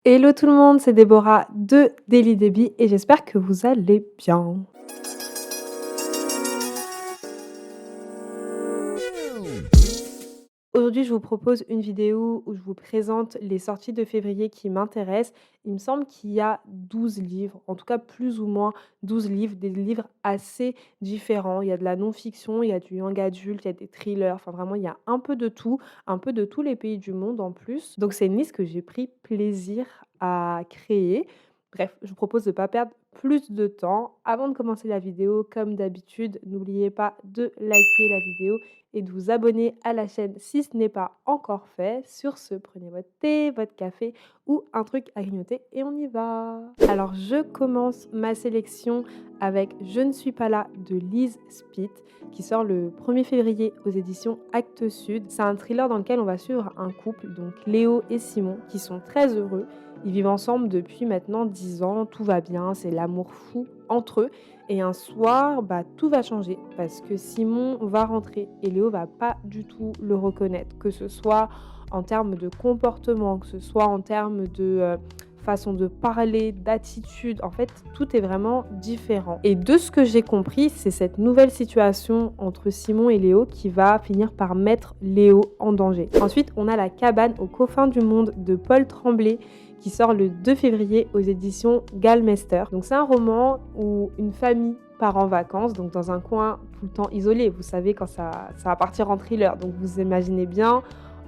Hello tout le monde, c'est Déborah de Daily Debbie et j'espère que vous allez bien. Aujourd'hui, je vous propose une vidéo où je vous présente les sorties de février qui m'intéressent. Il me semble qu'il y a 12 livres, en tout cas plus ou moins 12 livres, des livres assez différents. Il y a de la non-fiction, il y a du young adulte, il y a des thrillers, enfin vraiment il y a un peu de tous les pays du monde en plus. Donc c'est une liste que j'ai pris plaisir à créer. Bref, je vous propose de ne pas perdre plus de temps. Avant de commencer la vidéo, comme d'habitude, n'oubliez pas de liker la vidéo et de vous abonner à la chaîne si ce n'est pas encore fait. Sur ce, prenez votre thé, votre café ou un truc à grignoter et on y va. Alors, je commence ma sélection avec Je ne suis pas là de Lise Spitt qui sort le 1er février aux éditions Actes Sud. C'est un thriller dans lequel on va suivre un couple, donc Léo et Simon, qui sont très heureux. Ils vivent ensemble depuis maintenant 10 ans, tout va bien, c'est l'amour fou entre eux. Et un soir, tout va changer parce que Simon va rentrer et Léo va pas du tout le reconnaître, que ce soit en termes de comportement, que ce soit en termes de façon de parler, d'attitude. En fait, tout est vraiment différent. Et de ce que j'ai compris, c'est cette nouvelle situation entre Simon et Léo qui va finir par mettre Léo en danger. Ensuite, on a La cabane aux confins du monde de Paul Tremblay qui sort le 2 février aux éditions Gallmeister. Donc c'est un roman où une famille part en vacances, donc dans un coin tout le temps isolé. Vous savez quand ça va partir en thriller, donc vous imaginez bien,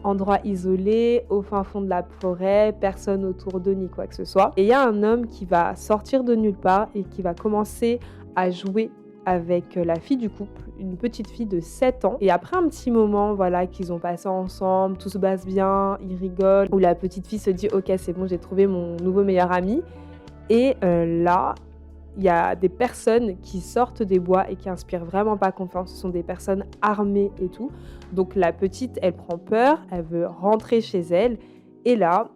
endroit isolé, au fin fond de la forêt, personne autour d'eux ni quoi que ce soit. Et il y a un homme qui va sortir de nulle part et qui va commencer à jouer avec la fille du couple, une petite fille de 7 ans. Et après un petit moment, voilà, qu'ils ont passé ensemble, tout se passe bien, ils rigolent, où la petite fille se dit « Ok, c'est bon, j'ai trouvé mon nouveau meilleur ami ». Et là, il y a des personnes qui sortent des bois et qui inspirent vraiment pas confiance. Ce sont des personnes armées et tout. Donc la petite, elle prend peur, elle veut rentrer chez elle. Et là,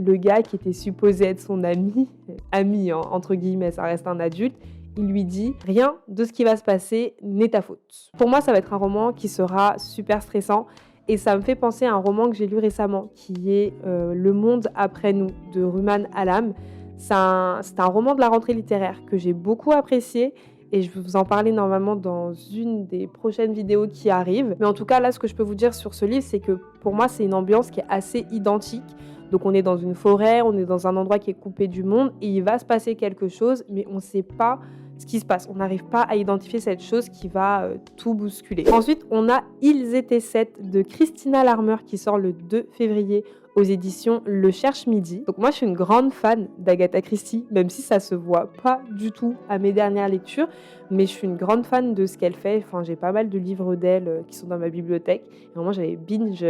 le gars qui était supposé être son ami hein, entre guillemets, ça reste un adulte, il lui dit « Rien de ce qui va se passer n'est ta faute ». Pour moi, ça va être un roman qui sera super stressant. Et ça me fait penser à un roman que j'ai lu récemment, qui est Le monde après nous, de Ruman Alam. C'est un roman de la rentrée littéraire que j'ai beaucoup apprécié et je vais vous en parler normalement dans une des prochaines vidéos qui arrivent. Mais en tout cas, là, ce que je peux vous dire sur ce livre, c'est que pour moi, c'est une ambiance qui est assez identique. Donc on est dans une forêt, on est dans un endroit qui est coupé du monde et il va se passer quelque chose, mais on ne sait pas ce qui se passe. On n'arrive pas à identifier cette chose qui va tout bousculer. Ensuite, on a Ils étaient 7 de Christina Larmer qui sort le 2 février aux éditions Le Cherche Midi. Donc moi, je suis une grande fan d'Agatha Christie, même si ça se voit pas du tout à mes dernières lectures, mais je suis une grande fan de ce qu'elle fait. Enfin, j'ai pas mal de livres d'elle qui sont dans ma bibliothèque. Et vraiment, j'avais binge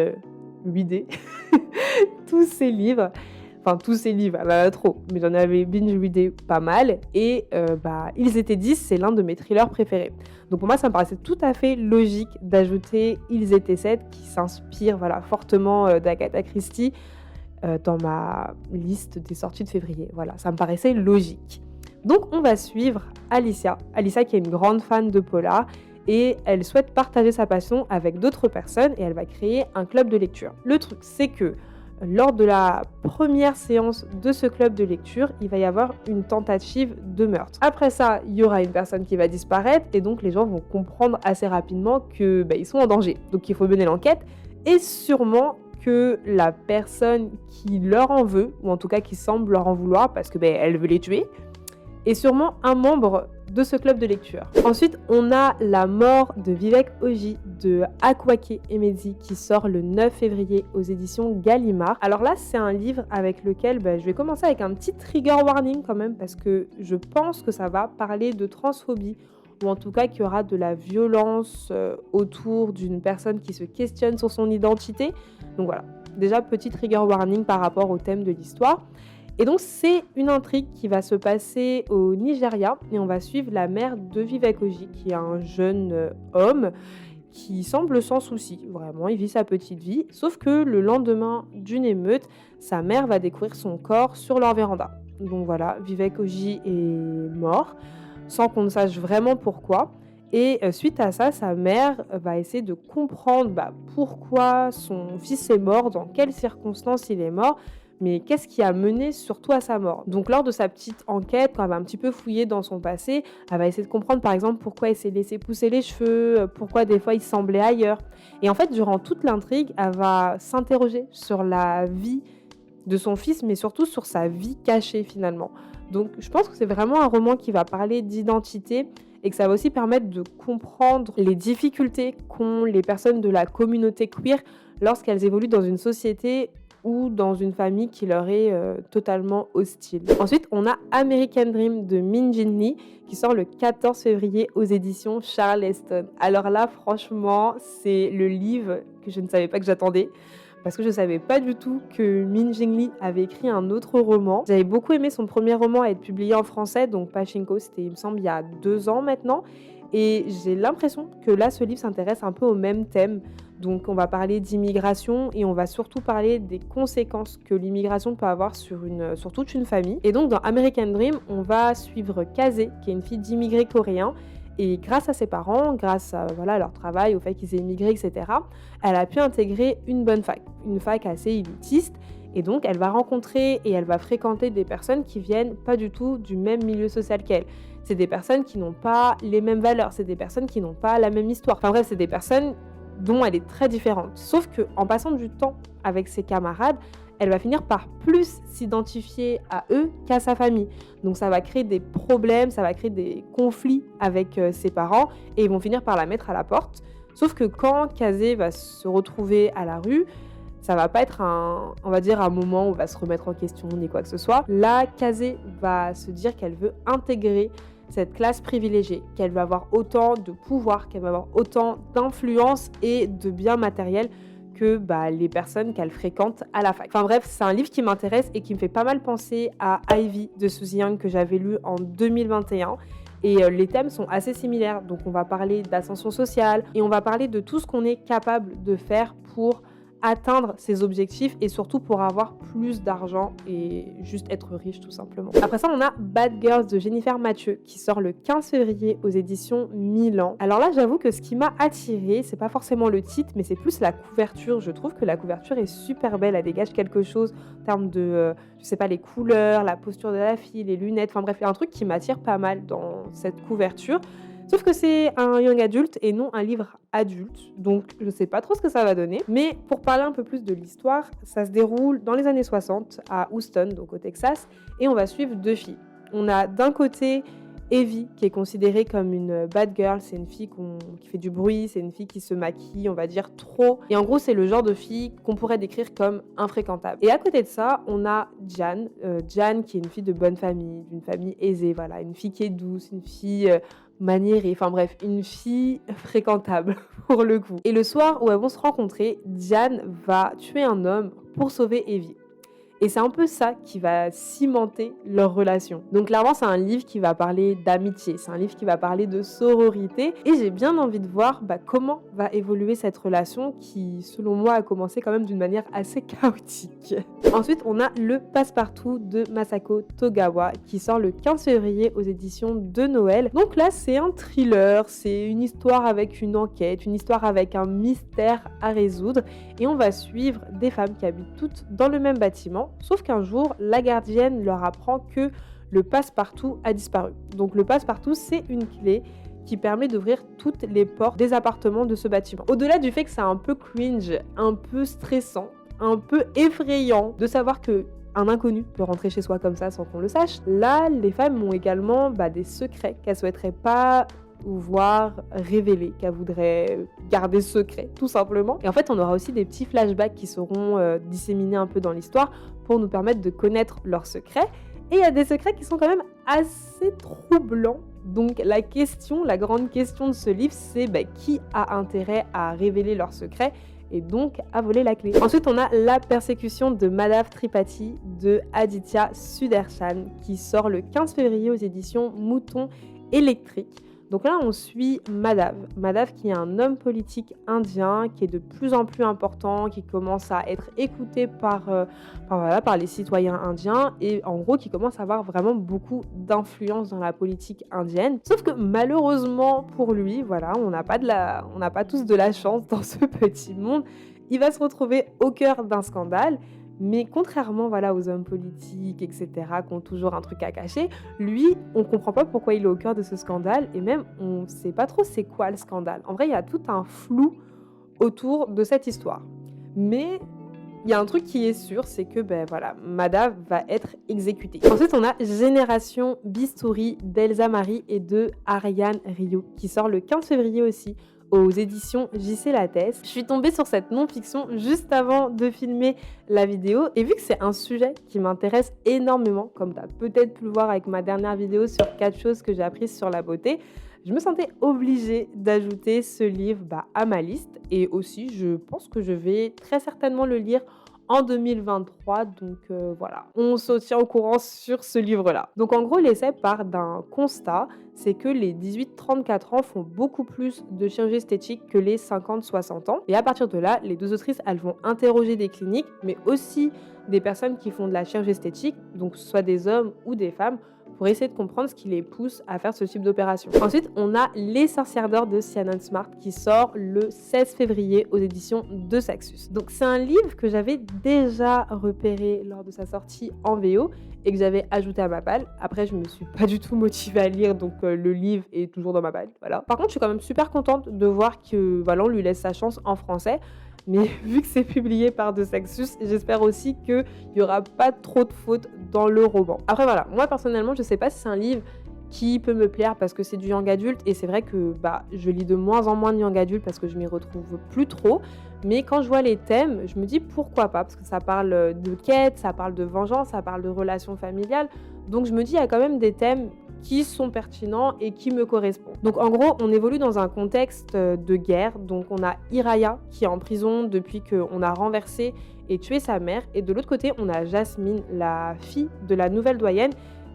readé tous ces livres. Enfin, tous ces livres, elle en a trop, mais j'en avais binge readé pas mal. Et Ils étaient 10, c'est l'un de mes thrillers préférés. Donc pour moi, ça me paraissait tout à fait logique d'ajouter Ils étaient 7, qui s'inspire voilà, fortement d'Agatha Christie dans ma liste des sorties de février. Voilà, ça me paraissait logique. Donc on va suivre Alicia. Alicia qui est une grande fan de polar et elle souhaite partager sa passion avec d'autres personnes et elle va créer un club de lecture. Le truc, c'est que lors de la première séance de ce club de lecture, il va y avoir une tentative de meurtre. Après ça, il y aura une personne qui va disparaître et donc les gens vont comprendre assez rapidement que ils sont en danger. Donc il faut mener l'enquête et sûrement que la personne qui leur en veut, ou en tout cas qui semble leur en vouloir parce que elle veut les tuer, est sûrement un membre de ce club de lecture. Ensuite, on a La mort de Vivek Oji de Akwake Emezi qui sort le 9 février aux éditions Gallimard. Alors là, c'est un livre avec lequel je vais commencer avec un petit trigger warning quand même parce que je pense que ça va parler de transphobie ou en tout cas qu'il y aura de la violence autour d'une personne qui se questionne sur son identité. Donc voilà, déjà petit trigger warning par rapport au thème de l'histoire. Et donc, c'est une intrigue qui va se passer au Nigeria et on va suivre la mère de Vivek Oji, qui est un jeune homme qui semble sans souci. Vraiment, il vit sa petite vie. Sauf que le lendemain d'une émeute, sa mère va découvrir son corps sur leur véranda. Donc voilà, Vivek Oji est mort, sans qu'on ne sache vraiment pourquoi. Et suite à ça, sa mère va essayer de comprendre pourquoi son fils est mort, dans quelles circonstances il est mort, mais qu'est-ce qui a mené surtout à sa mort? Donc lors de sa petite enquête, quand elle va un petit peu fouiller dans son passé, elle va essayer de comprendre par exemple pourquoi il s'est laissé pousser les cheveux, pourquoi des fois il semblait ailleurs. Et en fait, durant toute l'intrigue, elle va s'interroger sur la vie de son fils, mais surtout sur sa vie cachée finalement. Donc je pense que c'est vraiment un roman qui va parler d'identité et que ça va aussi permettre de comprendre les difficultés qu'ont les personnes de la communauté queer lorsqu'elles évoluent dans une société ou dans une famille qui leur est totalement hostile. Ensuite, on a American Dream de Min Jin Lee qui sort le 14 février aux éditions Charleston. Alors là, franchement, c'est le livre que je ne savais pas que j'attendais parce que je ne savais pas du tout que Min Jin Lee avait écrit un autre roman. J'avais beaucoup aimé son premier roman à être publié en français, donc Pachinko, c'était, il me semble, il y a 2 ans maintenant. Et j'ai l'impression que là, ce livre s'intéresse un peu au même thème. Donc, on va parler d'immigration et on va surtout parler des conséquences que l'immigration peut avoir sur toute une famille. Et donc, dans American Dream, on va suivre Kaze, qui est une fille d'immigrés coréens. Et grâce à ses parents, grâce à leur travail, au fait qu'ils aient immigré, etc., elle a pu intégrer une bonne fac, une fac assez élitiste. Et donc, elle va rencontrer et elle va fréquenter des personnes qui viennent pas du tout du même milieu social qu'elle. C'est des personnes qui n'ont pas les mêmes valeurs, c'est des personnes qui n'ont pas la même histoire. Enfin bref, c'est des personnes dont elle est très différente. Sauf qu'en passant du temps avec ses camarades, elle va finir par plus s'identifier à eux qu'à sa famille. Donc ça va créer des problèmes, ça va créer des conflits avec ses parents et ils vont finir par la mettre à la porte. Sauf que quand Kazé va se retrouver à la rue, ça va pas être un moment où on va se remettre en question ni quoi que ce soit. Là, Kazé va se dire qu'elle veut intégrer cette classe privilégiée, qu'elle va avoir autant de pouvoir, qu'elle va avoir autant d'influence et de biens matériels que les personnes qu'elle fréquente à la fac. Enfin bref, c'est un livre qui m'intéresse et qui me fait pas mal penser à Ivy de Suzy Young que j'avais lu en 2021. Et les thèmes sont assez similaires. Donc on va parler d'ascension sociale et on va parler de tout ce qu'on est capable de faire pour atteindre ses objectifs et surtout pour avoir plus d'argent et juste être riche tout simplement. Après ça, on a Bad Girls de Jennifer Mathieu qui sort le 15 février aux éditions Milan. Alors là, j'avoue que ce qui m'a attirée, c'est pas forcément le titre, mais c'est plus la couverture. Je trouve que la couverture est super belle, elle dégage quelque chose en termes de, les couleurs, la posture de la fille, les lunettes, enfin bref, il y a un truc qui m'attire pas mal dans cette couverture. Sauf que c'est un young adulte et non un livre adulte, donc je sais pas trop ce que ça va donner. Mais pour parler un peu plus de l'histoire, ça se déroule dans les années 60 à Houston, donc au Texas, et on va suivre 2 filles. On a d'un côté Evie, qui est considérée comme une bad girl, c'est une fille qui fait du bruit, c'est une fille qui se maquille, on va dire trop. Et en gros, c'est le genre de fille qu'on pourrait décrire comme infréquentable. Et à côté de ça, on a Jan, qui est une fille de bonne famille, d'une famille aisée, voilà, une fille qui est douce, une fille maniérée, enfin bref, une fille fréquentable pour le coup. Et le soir où elles vont se rencontrer, Diane va tuer un homme pour sauver Evie. Et c'est un peu ça qui va cimenter leur relation. Donc clairement, c'est un livre qui va parler d'amitié, c'est un livre qui va parler de sororité. Et j'ai bien envie de voir comment va évoluer cette relation qui, selon moi, a commencé quand même d'une manière assez chaotique. Ensuite, on a Le Passe-Partout de Masako Togawa qui sort le 15 février aux éditions de Noël. Donc là, c'est un thriller, c'est une histoire avec une enquête, une histoire avec un mystère à résoudre. Et on va suivre des femmes qui habitent toutes dans le même bâtiment. Sauf qu'un jour, la gardienne leur apprend que le passe-partout a disparu. Donc le passe-partout, c'est une clé qui permet d'ouvrir toutes les portes des appartements de ce bâtiment. Au-delà du fait que c'est un peu cringe, un peu stressant, un peu effrayant de savoir que un inconnu peut rentrer chez soi comme ça sans qu'on le sache, là, les femmes ont également des secrets qu'elles souhaiteraient pas voire révéler, qu'elle voudrait garder secret, tout simplement. Et en fait, on aura aussi des petits flashbacks qui seront disséminés un peu dans l'histoire pour nous permettre de connaître leurs secrets. Et il y a des secrets qui sont quand même assez troublants. Donc la grande question de ce livre, c'est qui a intérêt à révéler leurs secrets et donc à voler la clé. Ensuite, on a La persécution de Madhav Tripathi de Aditya Sudarshan qui sort le 15 février aux éditions Mouton Électrique. Donc là, on suit Madhav. Madhav qui est un homme politique indien qui est de plus en plus important, qui commence à être écouté par les citoyens indiens et en gros qui commence à avoir vraiment beaucoup d'influence dans la politique indienne. Sauf que malheureusement pour lui, on n'a pas tous de la chance dans ce petit monde. Il va se retrouver au cœur d'un scandale Mais contrairement, voilà, aux hommes politiques et cetera, qui ont toujours un truc à cacher, lui, on comprend pas pourquoi il est au cœur de ce scandale et même on sait pas trop c'est quoi le scandale. En vrai, il y a tout un flou autour de cette histoire. Mais il y a un truc qui est sûr, c'est que, ben voilà, Mada va être exécutée. Ensuite, on a Génération Bistouri d'Elsa Marie et de Ariane Rio, qui sort le 15 février aussi, aux éditions JC Lattès. Je suis tombée sur cette non-fiction juste avant de filmer la vidéo, et vu que c'est un sujet qui m'intéresse énormément, comme tu as peut-être pu le voir avec ma dernière vidéo sur 4 choses que j'ai apprises sur la beauté, je me sentais obligée d'ajouter ce livre à ma liste et aussi je pense que je vais très certainement le lire en 2023. Donc voilà, on se tient au courant sur ce livre-là. Donc en gros, l'essai part d'un constat, c'est que les 18-34 ans font beaucoup plus de chirurgie esthétique que les 50-60 ans. Et à partir de là, les deux autrices, elles vont interroger des cliniques, mais aussi des personnes qui font de la chirurgie esthétique, donc soit des hommes ou des femmes, pour essayer de comprendre ce qui les pousse à faire ce type d'opération. Ensuite, on a Les Sorcières d'or de Shannon Smart qui sort le 16 février aux éditions de Saxus. Donc c'est un livre que j'avais déjà repéré lors de sa sortie en VO et que j'avais ajouté à ma palle. Après, je me suis pas du tout motivée à lire, donc le livre est toujours dans ma palle. Voilà. Par contre, je suis quand même super contente de voir que voilà, on lui laisse sa chance en français. Mais vu que c'est publié par De Saxus, j'espère aussi qu'il n'y aura pas trop de fautes dans le roman. Après voilà, moi personnellement, je sais pas si c'est un livre qui peut me plaire parce que c'est du young adulte et c'est vrai que je lis de moins en moins de young adulte parce que je m'y retrouve plus trop. Mais quand je vois les thèmes, je me dis pourquoi pas, parce que ça parle de quête, ça parle de vengeance, ça parle de relations familiales. Donc je me dis il y a quand même des thèmes qui sont pertinents et qui me correspondent. Donc en gros, on évolue dans un contexte de guerre. Donc on a Iraya qui est en prison depuis qu'on a renversé et tué sa mère. Et de l'autre côté, on a Jasmine, la fille de la nouvelle doyenne,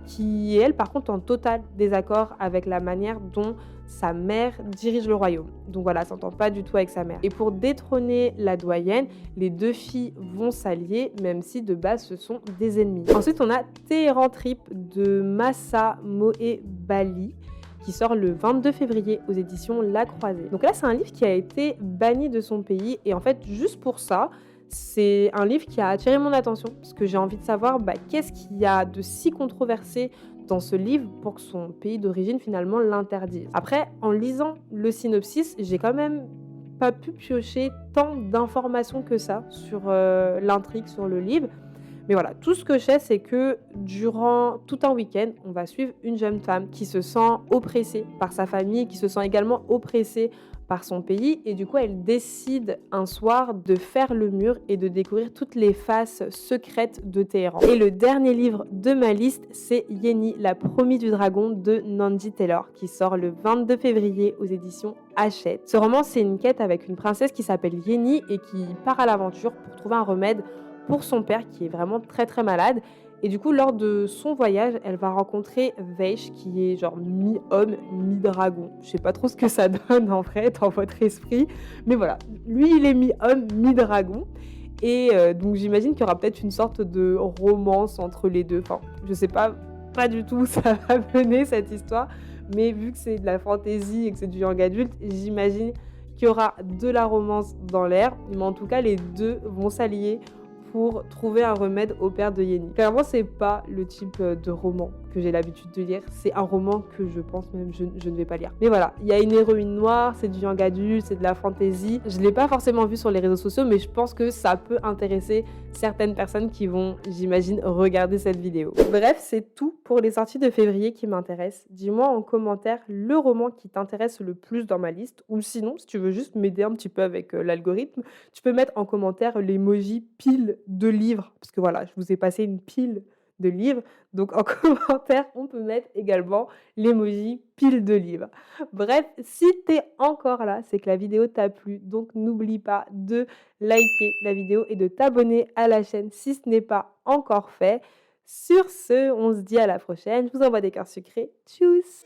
qui est elle par contre en total désaccord avec la manière dont sa mère dirige le royaume. Donc voilà, elle s'entend pas du tout avec sa mère. Et pour détrôner la doyenne, les deux filles vont s'allier, même si de base ce sont des ennemis. Ensuite, on a Téhéran Trip de Massa Mohebali qui sort le 22 février aux éditions La Croisée. Donc là, c'est un livre qui a été banni de son pays et en fait, juste pour ça, c'est un livre qui a attiré mon attention parce que j'ai envie de savoir qu'est-ce qu'il y a de si controversé dans ce livre pour que son pays d'origine finalement l'interdise. Après, en lisant le synopsis, j'ai quand même pas pu piocher tant d'informations que ça sur l'intrigue, sur le livre. Mais voilà, tout ce que je sais, c'est que durant tout un week-end, on va suivre une jeune femme qui se sent oppressée par sa famille, qui se sent également oppressée par son pays. Et du coup, elle décide un soir de faire le mur et de découvrir toutes les faces secrètes de Téhéran. Et le dernier livre de ma liste, c'est Yenny, la promise du dragon de Nandi Taylor, qui sort le 22 février aux éditions Hachette. Ce roman, c'est une quête avec une princesse qui s'appelle Yenny et qui part à l'aventure pour trouver un remède pour son père qui est vraiment très très malade. Et du coup, lors de son voyage, elle va rencontrer Veish qui est genre mi-homme, mi-dragon. Je sais pas trop ce que ça donne en vrai dans votre esprit, mais voilà, lui il est mi-homme, mi-dragon. Et donc j'imagine qu'il y aura peut-être une sorte de romance entre les deux. Enfin, je sais pas du tout où ça va mener cette histoire, mais vu que c'est de la fantasy et que c'est du young adulte, j'imagine qu'il y aura de la romance dans l'air. Mais en tout cas, les deux vont s'allier pour trouver un remède au père de Yenny. Clairement, c'est pas le type de roman que j'ai l'habitude de lire. C'est un roman que je pense même je ne vais pas lire. Mais voilà, il y a une héroïne noire, c'est du young adulte, c'est de la fantasy. Je l'ai pas forcément vu sur les réseaux sociaux, mais je pense que ça peut intéresser certaines personnes qui vont, j'imagine, regarder cette vidéo. Bref, c'est tout pour les sorties de février qui m'intéressent. Dis-moi en commentaire le roman qui t'intéresse le plus dans ma liste, ou sinon, si tu veux juste m'aider un petit peu avec l'algorithme, tu peux mettre en commentaire l'emoji pile de livres, parce que voilà, je vous ai passé une pile de livres, donc en commentaire, on peut mettre également l'emoji pile de livres. Bref, si t'es encore là, c'est que la vidéo t'a plu, donc n'oublie pas de liker la vidéo et de t'abonner à la chaîne si ce n'est pas encore fait. Sur ce, on se dit à la prochaine, je vous envoie des cœurs sucrés, tchuss!